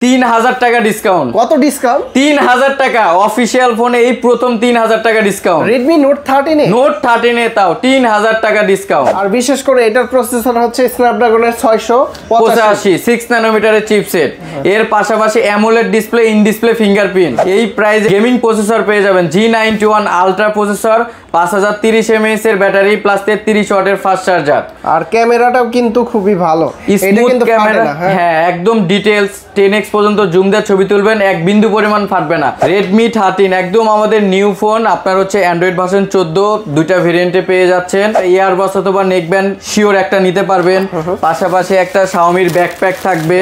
3000 টাকা ডিসকাউন্ট। কত ডিসকাউন্ট? 3000 টাকা অফিশিয়াল ফোনে এই প্রথম 3000 টাকা ডিসকাউন্ট। Redmi Note 13 এ Note 13 এ তাও 3000 টাকা ডিসকাউন্ট। আর বিশেষ করে এটার প্রসেসর হচ্ছে Snapdragon 685 6 ন্যানোমিটারের চিপসেট। এর পাশাপাশি AMOLED display, in display fingerprint. এই প্রাইসে গেমিং প্রসেসর পেয়ে যাবেন G91 আলট্রা প্রসেসর, 5030 mAh এর ব্যাটারি প্লাস 33 ওয়াটের ফাস্ট চার্জার। আর ক্যামেরাটাও কিন্তু খুবই ভালো, এটা কিন্তু ক্যামেরা হ্যাঁ একদম ডিটেইলস 10x পর্যন্ত জুম দিয়ে ছবি তুলবেন, এক বিন্দু পরিমাণ ফাটবে না। Redmi 13 একদম আমাদের নিউ ফোন, আপনার হচ্ছে অ্যান্ড্রয়েড ভার্সন 14 দুইটা ভেরিয়েন্টে পেয়ে যাচ্ছেন। ইয়ারবাস অথবা নেকব্যান্ড শিওর একটা নিতে পারবেন। পাশাপাশি একটা Xiaomi-র ব্যাকপ্যাক থাকবে,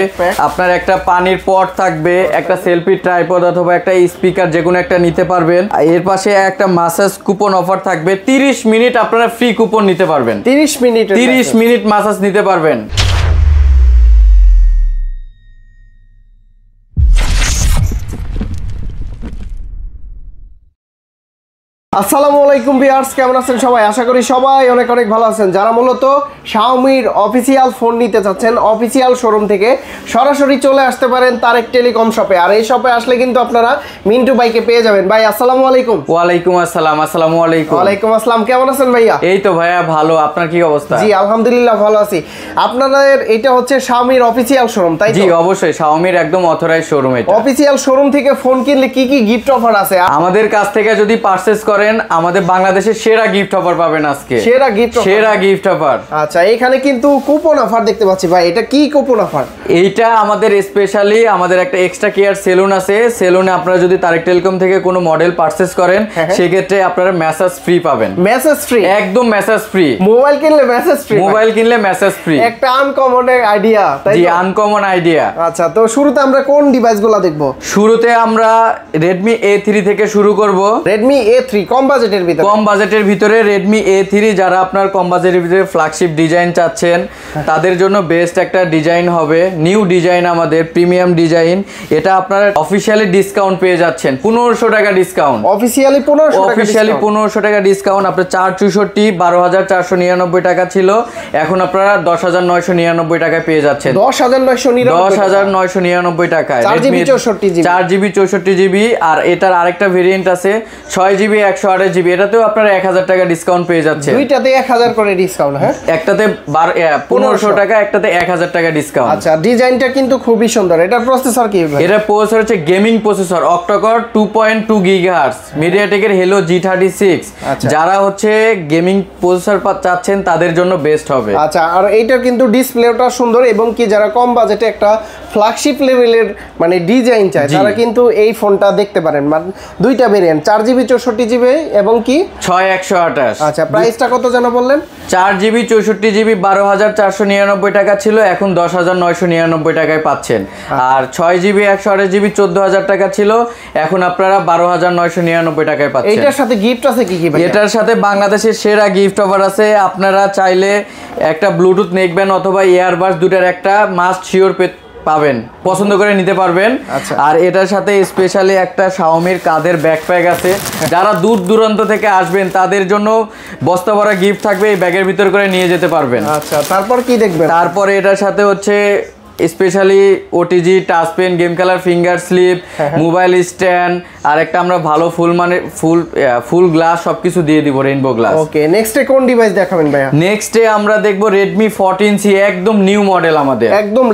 আপনার একটা পানির পট থাকবে, একটা সেলফি ট্রাইপড অথবা একটা স্পিকার যে কোনো একটা নিতে পারবেন। এর পাশে একটা মাসাজ কুপন অফার থাকবে, 30 মিনিট আপনারা ফ্রি কুপন নিতে পারবেন। 30 মিনিট মাসাজ নিতে পারবেন। আসসালামু আলাইকুম ভিউয়ার্স, কেমন আছেন সবাই? আশা করি সবাই অনেক অনেক ভালো আছেন। যারা মূলত Xiaomi-র অফিসিয়াল ফোন নিতে চাচ্ছেন, অফিসিয়াল শোরুম থেকে সরাসরি চলে আসতে পারেন তারেক টেলিকম শপে। আর এই শপে আসলে কিন্তু আপনারা মিন্টু ভাইকে পেয়ে যাবেন। ভাই আসসালামু আলাইকুম। ওয়ালাইকুম আসসালাম। আসসালামু আলাইকুম। ওয়ালাইকুম আসসালাম। কেমন আছেন ভাইয়া? এই তো ভাইয়া ভালো, আপনার কি অবস্থা? জি আলহামদুলিল্লাহ ভালো আছি। আপনাদের এটা হচ্ছে Xiaomi-র অফিসিয়াল শোরুম, তাই তো? জি অবশ্যই, Xiaomi-র একদম অথরাইজড শোরুম এটা। অফিসিয়াল শোরুম থেকে ফোন কিনলে কি কি গিফট অফার আছে? আমাদের কাছ থেকে যদি পারচেজ করেন, আমাদের বাংলাদেশের সেরা গিফট অফার পাবেন আজকে। সেরা গিফট অফার। আচ্ছা, এখানে কিন্তু কুপন অফার দেখতে পাচ্ছি ভাই, এটা কি কুপন অফার? এইটা আমাদের স্পেশালি আমাদের একটা এক্সট্রা কেয়ার সেলুন আছে। সেলুনে আপনারা যদি তারেক টেলিকম থেকে কোনো মডেল পারচেজ করেন, সেক্ষেত্রে আপনারা মেসেজ ফ্রি পাবেন। Message free? একদম মেসেজ ফ্রি। মোবাইল কিনলে মেসেজ ফ্রি? মোবাইল কিনলে মেসেজ ফ্রি। একটা আনকমন আইডিয়া, তাই তো? জি আনকমন আইডিয়া। আচ্ছা, তো শুরুতে আমরা কোন ডিভাইসগুলো দেখব? শুরুতে আমরা Redmi A3 থেকে শুরু করব। Redmi A3 কম বাজেটের ভিতরে? কম বাজেটের ভিতরে Redmi A3, যারা আপনার কম বাজেটের ভিতরে ফ্ল্যাগশিপ ডিজাইন চাচ্ছেন তাদের জন্য বেস্ট একটা ডিজাইন হবে। নিউ ডিজাইন, আমাদের প্রিমিয়াম ডিজাইন। এটা আপনারা অফিশিয়ালি ডিসকাউন্ট পেয়ে যাচ্ছেন 1500 টাকা ডিসকাউন্ট। অফিশিয়ালি 1500 টাকা ডিসকাউন্ট। আপনার 464 12,499 টাকা ছিল, এখন আপনারা 10,999 টাকায় পেয়ে যাচ্ছেন। 10,999 টাকায় 4GB 64GB। আর এটার আরেকটা ভেরিয়েন্ট আছে 6GB 128GB, এটাতেও আপনারা 1000 টাকা ডিসকাউন্ট পেয়ে যাচ্ছে। দুইটাতে 1000 করে ডিসকাউন্ট। হ্যাঁ, একটাতে 1500 টাকা, একটাতে 1000 টাকা ডিসকাউন্ট। আচ্ছা, ডিজাইনটা কিন্তু খুবই সুন্দর। এটার প্রসেসর কি ভাই? এটার প্রসেসর হচ্ছে gaming processor, octa-core 2.2 GHz, মিডিয়াটেকের Helio G36। যারা হচ্ছে গেমিং প্রসেসর চাচ্ছেন তাদের জন্য বেস্ট হবে। আচ্ছা, আর এইটা কিন্তু ডিসপ্লেটা সুন্দর, এবং কি যারা কম বাজেটে একটা ফ্ল্যাগশিপ লেভেলের মানে ডিজাইন চায় তারা কিন্তু এই ফোনটা দেখতে পারেন। মানে দুইটা ভেরিয়েন্ট, 4GB 64GB এবং কি 6128। আচ্ছা, প্রাইসটা কত জানা বললেন? 4GB 64GB 12,499 টাকা ছিল, এখন 10,999 টাকায় পাচ্ছেন। আর 6GB 128GB 14,000 টাকা ছিল, এখন আপনারা 12,999 টাকায় পাচ্ছেন। এটার সাথে গিফট আছে কি কি ভাই? এটার সাথে বাংলাদেশের সেরা গিফট অফার আছে। আপনারা চাইলে একটা ব্লুটুথ নেকব্যান্ড অথবা ইয়ারবাডস দুটার একটা মাস্ট শিওর পাবেন, পছন্দ করে নিতে পারবেন। আর এটার সাথে স্পেশালি একটা Xiaomi-র কাঁধের ব্যাকপ্যাক আছে। যারা দূর দূরান্ত থেকে আসবেন তাদের জন্য বস্তা ভরা গিফট থাকবে, এই ব্যাগের ভিতর করে নিয়ে যেতে পারবেন। আচ্ছা, তারপর কি দেখবেন? তারপরে এটার সাথে হচ্ছে specially OTG touch pen, game খেলার ফিঙ্গার স্লিপ, মোবাইল স্ট্যান্ড, আর একটা আমরা ভালো ফুল গ্লাস সবকিছু দিয়ে দিব, রেইনবো গ্লাস। ওকে, নেক্সটে কোন ডিভাইস দেখাবেন ভাইয়া? নেক্সটে আমরা দেখব Redmi 14C, একদম নিউ মডেল আমাদের, একদম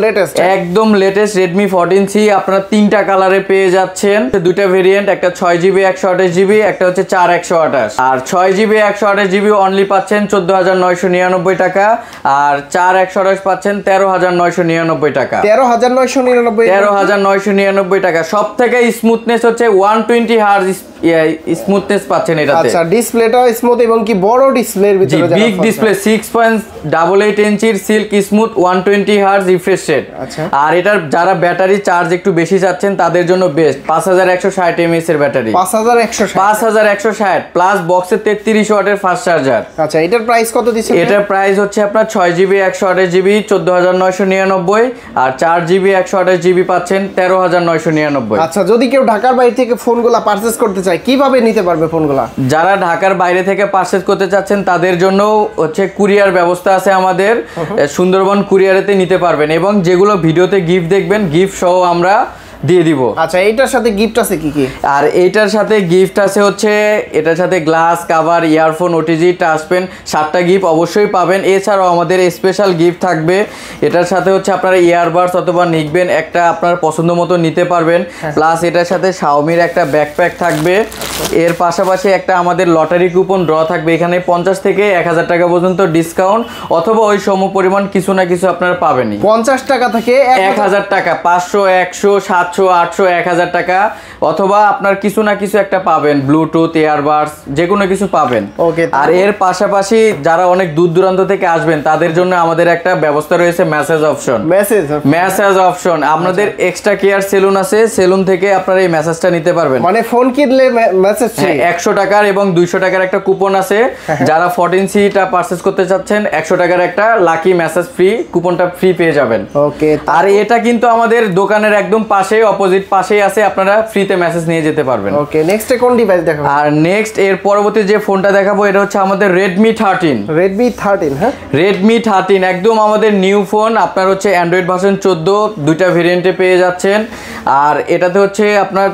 লেটেস্ট Redmi 14C। আপনারা তিনটা কালারে পেয়ে যাচ্ছেন, দুইটা ভেরিয়েন্ট, একটা 6GB 128GB, একটা হচ্ছে 4128। আর 6GB 128GB অনলি পাচ্ছেন 14,999 টাকা, আর 4128 পাচ্ছেন 13,999 টাকা। 13,999 টাকা। সব থেকে স্মুথনেস হচ্ছে 120 Hz স্মুথনেস পাচ্ছেন এটাতে। আচ্ছা, ডিসপ্লেটা স্মুথ এবং কি বড় ডিসপ্লের ভিতরে বিগ ডিসপ্লে 6.88 ইঞ্চির silk smooth 120 Hz refresh rate. আর এটার যারা ব্যাটারি চার্জ একটু বেশি চাচ্ছেন তাদের জন্য বেস্ট 5160 mAh এর ব্যাটারি। 5160 প্লাস বক্সে 33 ওয়াটের ফাস্ট চার্জার। আচ্ছা, এটার প্রাইস কত দিচ্ছেন? এটার প্রাইস হচ্ছে আপনার 6GB 128GB 14,999, আর 4GB 128GB পাচ্ছেন 13,999। আচ্ছা, যদি কেউ ঢাকার বাইরে থেকে ফোনগুলো পারচেজ করতে চায় চায় কিভাবে নিতে পারবে ফোনগুলো? যারা ঢাকার বাইরে থেকে পারচেজ করতে চাচ্ছেন তাদের জন্য হচ্ছে কুরিয়ার ব্যবস্থা আছে আমাদের, সুন্দরবন কুরিয়ারেতে নিতে পারবেন এবং যেগুলো ভিডিওতে গিফট দেখবেন গিফট সহ আমরা দিয়ে দিব। আচ্ছা, এইটার সাথে গিফট আছে কি কি? আর এইটার সাথে গিফট আছে হচ্ছে এটার সাথে glass cover, earphone, OTG, touch pen, 7টা গিফট অবশ্যই পাবেন। এছাড়াও আমাদের স্পেশাল গিফট থাকবে। এটার সাথে হচ্ছে আপনারা ইয়ারবাডস অথবা নিকবেন একটা আপনার পছন্দ মতো নিতে পারবেন। প্লাস এটার সাথে শাওমির একটা ব্যাকপ্যাক থাকবে। এর পাশাপাশি একটা আমাদের লটারি কুপন ড্র থাকবে। এখানে 50 থেকে 1000 টাকা পর্যন্ত ডিসকাউন্ট অথবা ওই সম পরিমাণ কিছু না কিছু আপনারা পাবেনই। 50 টাকা থেকে 1000 টাকা, 500, 100, 700, 800, 1000 টাকা অথবা আপনার কিছু না কিছু একটা পাবেন, ব্লুটুথ, ইয়ারবাডস, যে কোনো কিছু পাবেন। ওকে। আর এর পাশাপাশি যারা অনেক দূর দূরান্ত থেকে আসবেন তাদের জন্য আমাদের একটা ব্যবস্থা রয়েছে মেসেজ অপশন। মেসেজ অপশন আমাদের এক্সট্রা কেয়ার সেলুন আছে, সেলুন থেকে আপনারা এই মেসেজটা নিতে পারবেন। মানে ফোন কিনলে মেসেজ ফ্রি। 100 টাকার এবং 200 টাকার একটা কুপন আছে। যারা 14C-টা পারচেজ করতে চাচ্ছেন 100 টাকার একটা লাকি মেসেজ ফ্রি কুপনটা ফ্রি পেয়ে যাবেন। ওকে। আর এটা কিন্তু আমাদের দোকানের একদম পাশে, অপোজিট পাশেই আছে, আপনারা ফ্রিতে মেসেজ নিয়ে যেতে পারবেন। ওকে, নেক্সট কোন ডিভাইস দেখাবো? আর নেক্সট এর পরবর্তী যে ফোনটা দেখাবো এটা হচ্ছে আমাদের Redmi 13। Redmi 13, হ্যাঁ Redmi 13 একদম আমাদের নিউ ফোন। আপনার হচ্ছে অ্যান্ড্রয়েড ভার্সন 14 দুইটা ভেরিয়েন্টে পেয়ে যাচ্ছেন। আর এটাতে হচ্ছে আপনার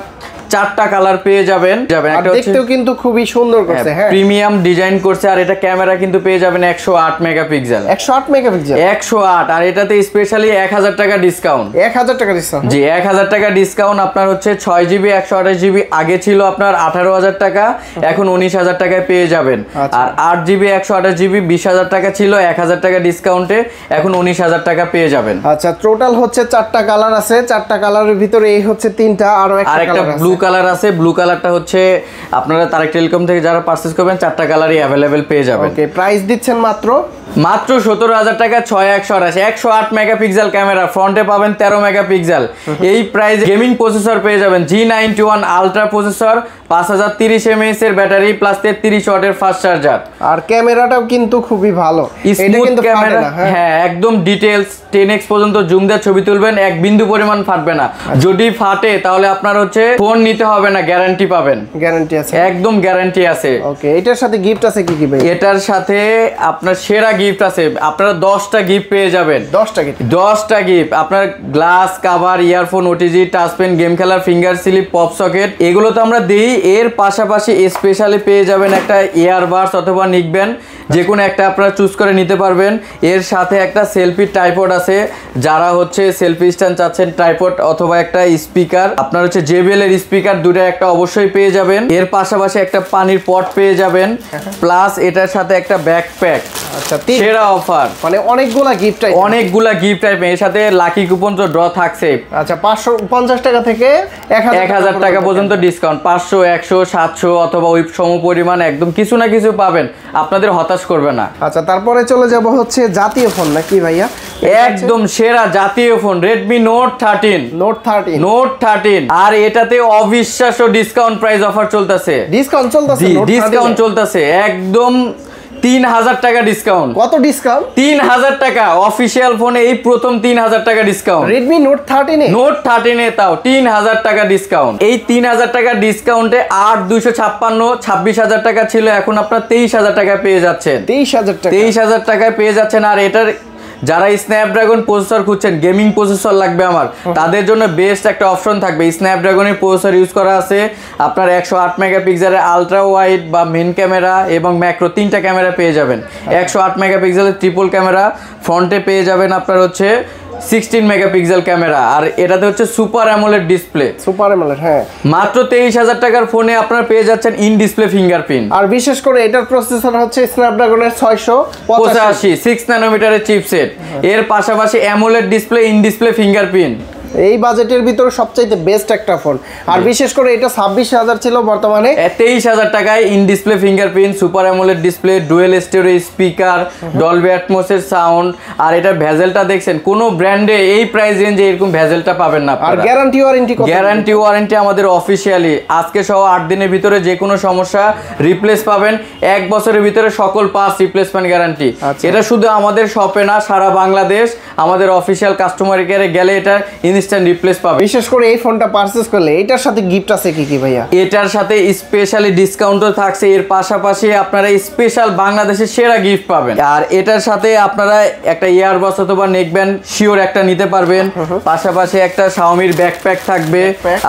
4টা কালার পেয়ে যাবেন। একটা হচ্ছে দেখতেও কিন্তু খুবই সুন্দর করছে, হ্যাঁ প্রিমিয়াম ডিজাইন করছে। আর এটা ক্যামেরা কিন্তু পেয়ে যাবেন 108 মেগাপিক্সেল। 108 মেগাপিক্সেল 108। আর এটাতে স্পেশালি 1000 টাকা ডিসকাউন্ট। 1000 টাকা ডিসকাউন্ট? জি, 1000 টাকা ডিসকাউন্ট। আপনার হচ্ছে 6GB 128GB আগে ছিল আপনার 18,000 টাকা, এখন 19,000 টাকায় পেয়ে যাবেন। আর 8GB 128GB 20,000 টাকা ছিল, 1000 টাকা ডিসকাউন্টে এখন 19,000 টাকা পেয়ে যাবেন। আচ্ছা, টোটাল হচ্ছে 4টা কালার আছে। 4টা কালারের ভিতরে এই হচ্ছে 3টা, আর একটা ব্লু কালার আছে। ব্লু কালারটা হচ্ছে আপনারা তারেক টেলিকম থেকে যারা পারচেজ করবেন 4টা কালারই অ্যাভেলেবেল পেয়ে যাবেন। ওকে, প্রাইস দিচ্ছেন মাত্র 17,000 টাকা 6128। 108 মেগাপিক্সেল ক্যামেরা, ফ্রন্টে পাবেন 13 মেগাপিক্সেল। এই প্রাইস গেমিং প্রসেসর পেয়ে যাবেন G91 আলট্রা প্রসেসর, 5030 mAh এর ব্যাটারি প্লাস 33 ওয়াটের ফাস্ট চার্জার। আর ক্যামেরাটাও কিন্তু খুবই ভালো, এটা কিন্তু ক্যামেরা, হ্যাঁ একদম ডিটেইলস 10x পর্যন্ত জুম দিয়ে ছবি তুলবেন, এক বিন্দু পরিমাণ ফাটবে না। যদি ফাটে তাহলে আপনার হচ্ছে ফোন নিতে হবে না, গ্যারান্টি পাবেন। গ্যারান্টি আছে? একদম গ্যারান্টি আছে। ওকে, এটার সাথে গিফট আছে কি কি ভাই? এটার সাথে আপনার সেরা গিফট আছে। আপনারা 10টা গিফট পেয়ে যাবেন। 10টা গিফট আপনার glass cover, earphone, OTG, touch pen, game খেলার ফিঙ্গার স্লিপ, পপ সকেট, এগুলো তো আমরা দিই। এর পাশাপাশি স্পেশালি পেয়ে যাবেন একটা ইয়ারবাডস অথবা নিকবেন, যে কোনো একটা আপনারা চুজ করে নিতে পারবেন। এর সাথে একটা সেলফি ট্রাইপড আছে, যারা হচ্ছে সেলফি স্ট্যান্ড চাচ্ছেন, ট্রাইপড অথবা একটা স্পিকার, আপনার হচ্ছে JBL এর স্পিকার দুটো একটা অবশ্যই পেয়ে যাবেন। এর পাশাপাশি একটা পানির পট পেয়ে যাবেন, প্লাস এটার সাথে একটা ব্যাকপ্যাক। আচ্ছা, সেরা অফার, মানে অনেকগুলা গিফট টাইপের। এর সাথে লাকি কুপন তো ড্র থাকছে। আচ্ছা, 550 টাকা থেকে 1000 টাকা পর্যন্ত ডিসকাউন্ট। 500, 100, 700 অথবা ওই সমপরিমাণ একদম কিছু না কিছু পাবেন, আপনাদের হতাশ করবে না। আচ্ছা, তারপরে চলে যাব হচ্ছে জাতীয় ফোন নাকি ভাইয়া? একদম সেরা জাতীয় ফোন Redmi Note 13। আর এটাতে অবিশ্বাস্য ডিসকাউন্ট প্রাইস অফার চলতেছে। ডিসকাউন্ট চলতেছে একদম 3000 টাকা ডিসকাউন্ট। কত ডিসকাউন্ট? 3000 টাকা অফিশিয়াল ফোনে এই প্রথম 3000 টাকা ডিসকাউন্ট। Redmi Note 13 এ তাও 3000 টাকা ডিসকাউন্ট। এই 3000 টাকা ডিসকাউন্টে 8256 26,000 টাকা ছিল, এখন আপনার 23,000 টাকা পেয়ে যাচ্ছেন। 23,000 টাকায় পেয়ে যাচ্ছেন। আর এটার যারা স্ন্যাপড্রাগন প্রসেসর খুঁজছেন, গেমিং প্রসেসর লাগবে আমার, তাদের জন্য বেস্ট একটা অপশন থাকবে। স্ন্যাপড্রাগনের প্রসেসর ইউজ করা আছে আপনার 108 মেগাপিক্সেলের আলট্রা ওয়াইড বা মেন ক্যামেরা এবং ম্যাক্রো 3টা ক্যামেরা পেয়ে যাবেন। 108 মেগাপিক্সেলের ট্রিপল ক্যামেরা, ফ্রন্টে পেয়ে যাবেন আপনার হচ্ছে 16 মেগাপিক্সেল ক্যামেরা। আর এটাতে হচ্ছে সুপার অ্যামোলেড ডিসপ্লে। হ্যাঁ, মাত্র 23,000 টাকার ফোনে আপনারা পেয়ে যাচ্ছেন ইন ডিসপ্লে ফিঙ্গারপ্রিন্ট। আর বিশেষ করে এটার প্রসেসর হচ্ছে স্ন্যাপড্রাগনের 685 6 ন্যানোমিটারের চিপসেট। এর পাশাপাশি AMOLED display, in display fingerprint. এই বাজেটের ভিতরে সবচাইতে বেস্ট একটা ফোন। আর বিশেষ করে এটা 26,000 ছিল, বর্তমানে 23,000 টাকায় in display fingerprint, super AMOLED display, dual stereo speaker, Dolby অ্যাটমসের সাউন্ড। আর এটা ভেজেলটা দেখছেন, কোন ব্র্যান্ডে এই প্রাইস রেঞ্জে এরকম ভেজেলটা পাবেন না। আর গ্যারান্টি ওয়ারেন্টি আমাদের অফিশিয়ালি আজকে সহ 8 দিনের ভিতরে যে কোনো সমস্যা রিপ্লেস পাবেন। 1 বছরের ভিতরে সকল পার্টস রিপ্লেসমেন্ট গ্যারান্টি। এটা শুধু আমাদের শপে না, সারা বাংলাদেশ আমাদের অফিশিয়াল কাস্টমার কেয়ারে গেলে এটা ইনস্ট্যান্ট রিপ্লেস পাবেন। বিশেষ করে এই ফোনটা পারচেজ করলে এটার সাথে গিফট আছে কি কি ভাইয়া? এটার সাথে স্পেশালি ডিসকাউন্টও থাকছে, এর পাশাপাশি আপনারা স্পেশাল বাংলাদেশের সেরা গিফট পাবেন। আর এটার সাথে আপনারা একটা ইয়ারবাস অথবা নেকব্যান্ড শিওর একটা নিতে পারবেন, পাশাপাশি একটা শাওমির ব্যাকপ্যাক থাকবে,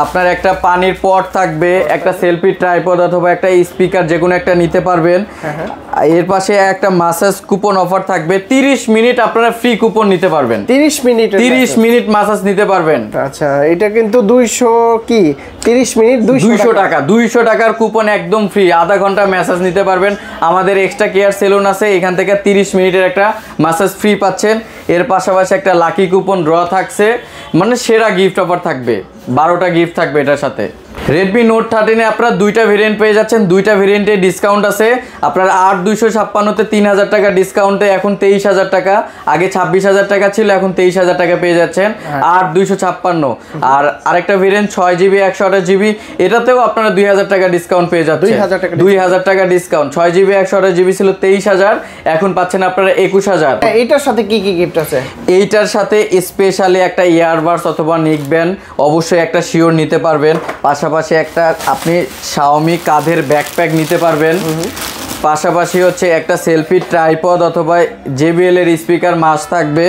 আপনার একটা পানির পট থাকবে, একটা সেলফি ট্রাইপড অথবা একটা স্পিকার যে কোনো একটা নিতে পারবেন। এর পাশে একটা মাসাজ কুপন অফার থাকবে, 30 মিনিট আপনারা ফ্রি কুপন নিতে পারবেন। 30 মিনিট মাসাজ নিতে পারবেন। আচ্ছা, এটা কিন্তু 200 কি 30 মিনিট 200 টাকা 200 টাকার কুপন একদম ফ্রি, আধা ঘন্টা ম্যাসাজ নিতে পারবেন। আমাদের এক্সট্রা কেয়ার সেলুন আছে, এখান থেকে 30 মিনিটের একটা ম্যাসাজ ফ্রি পাচ্ছেন। এর পাশাপাশি একটা লাকি কুপন ড্র থাকছে, মানে সেরা গিফট অফার থাকবে, 12টা গিফট থাকবে এটার সাথে। রেডমি নোট 13 এ আপনারা দুইটা ভেরিয়েন্ট পেয়ে যাচ্ছেন, দুইটা ভেরিয়েন্টে ডিসকাউন্ট আছে। আপনার 8256-তে 3000 টাকা ডিসকাউন্টে এখন 23000 টাকা, আগে 26000 টাকা ছিল, এখন 23000 টাকা পেয়ে যাচ্ছেন 8256। আর আরেকটা ভেরিয়েন্ট 6GB 128GB, এটাতেও আপনারা 2000 টাকা ডিসকাউন্ট পেয়ে যাচ্ছেন। 2000 টাকা ডিসকাউন্ট, 6GB 128GB ছিল 23000, এখন পাচ্ছেন আপনারা 21000। এইটার সাথে কি কি গিফট আছে? এইটার সাথে স্পেশালি একটা ইয়ারবাডস অথবা নেকব্যান্ড অবশ্যই একটা শিওর নিতে পারবেন, পাশাপাশি একটা আপনি শাওমি কাঁধের ব্যাকপ্যাক নিতে পারবেন, পাশাপাশি হচ্ছে একটা সেলফি ট্রাইপড অথবা JBL এর স্পিকার মাস থাকবে,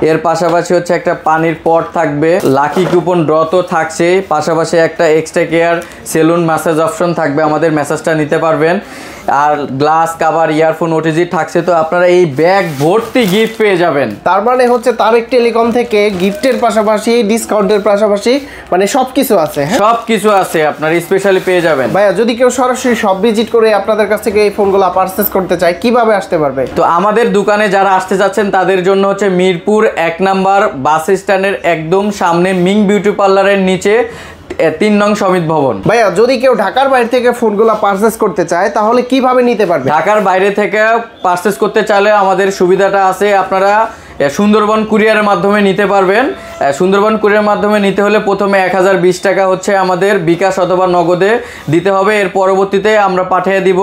এর পাশাপাশি হচ্ছে একটা পানির পট থাকবে, লাকি কুপন ড্র তো থাকছে, পাশাপাশি একটা extra care salon massage option থাকবে, আমাদের ম্যাসাজটা নিতে পারবেন। আর গ্লাস কাভার ইয়ারফোন ওটিজি থাকছে, তো আপনারা এই ব্যাগ ভর্তি গিফট পেয়ে যাবেন। তার মানে হচ্ছে তারেক টেলিকম থেকে গিফটের পাশাপাশি ডিসকাউন্টের পাশাপাশি মানে সবকিছু আছে। সবকিছু আছে আপনারা স্পেশালি পেয়ে যাবেন। ভাইয়া যদি কেউ সরাসরি সব ভিজিট করে আপনাদের কাছ থেকে এই ফোনগুলো পারচেজ করতে চায় কিভাবে আসতে পারবে? তো আমাদের দোকানে যারা আসতে যাচ্ছেন তাদের জন্য হচ্ছে মিরপুর 1 নাম্বার বাস স্ট্যান্ডের একদম সামনে মিং বিউটি পার্লারের নিচে 3 নং সমিত ভবন। ভাইয়া যদি কেউ ঢাকার বাইরে থেকে ফোনগুলো পারচেজ করতে চায় তাহলে কিভাবে নিতে পারবে? ঢাকার বাইরে থেকে পারচেজ করতে চাইলে আমাদের সুবিধাটা আছে, আপনারা সুন্দরবন কুরিয়ারের মাধ্যমে নিতে পারবেন। সুন্দরবন কুরিয়ারের মাধ্যমে নিতে হলে প্রথমে 1020 টাকা হচ্ছে আমাদের বিকাশ অথবা নগদে দিতে হবে, এর পরবর্তীতে আমরা পাঠিয়ে দিব,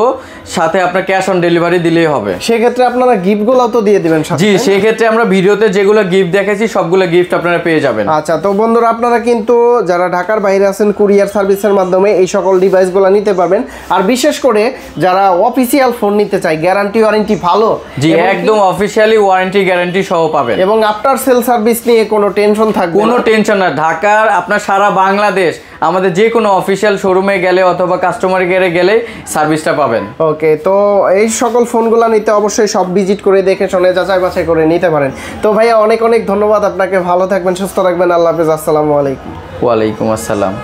সাথে আপনার ক্যাশ অন ডেলিভারি দিলেই হবে। সেক্ষেত্রে আপনারা গিফটগুলো তো দিয়ে দিবেন সাথে? জি, সেই ক্ষেত্রে আমরা ভিডিওতে যেগুলো গিফট দেখেছি সবগুলো গিফট আপনারা পেয়ে যাবেন। আচ্ছা, তো বন্ধুরা আপনারা কিন্তু যারা ঢাকার বাইরে আছেন কুরিয়ার সার্ভিসের মাধ্যমে এই সকল ডিভাইসগুলো নিতে পারবেন। আর বিশেষ করে যারা অফিসিয়াল ফোন নিতে চায়, গ্যারান্টি ওয়ারেন্টি ভালো, জি একদম অফিশিয়ালি ওয়ারেন্টি গ্যারান্টি সহ পাবেন, এবং আফটার সেল সার্ভিস নিয়ে কোনো টেনশন থাকবে না। কোনো টেনশন না। ঢাকার আপনার সারা বাংলাদেশ আমাদের যে কোনো অফিসিয়াল শোরুমে গেলে অথবা কাস্টমার কেয়ারে গেলে সার্ভিসটা পাবেন। ওকে, তো এই সকল ফোনগুলো নিতে অবশ্যই সব ভিজিট করে দেখে শুনে যাচাই বাছাই করে নিতে পারেন। তো ভাইয়া অনেক অনেক ধন্যবাদ আপনাকে, ভালো থাকবেন, সুস্থ থাকবেন, আল্লাহ হাফেজ, আসসালামু আলাইকুম। ওয়ালাইকুম আসসালাম।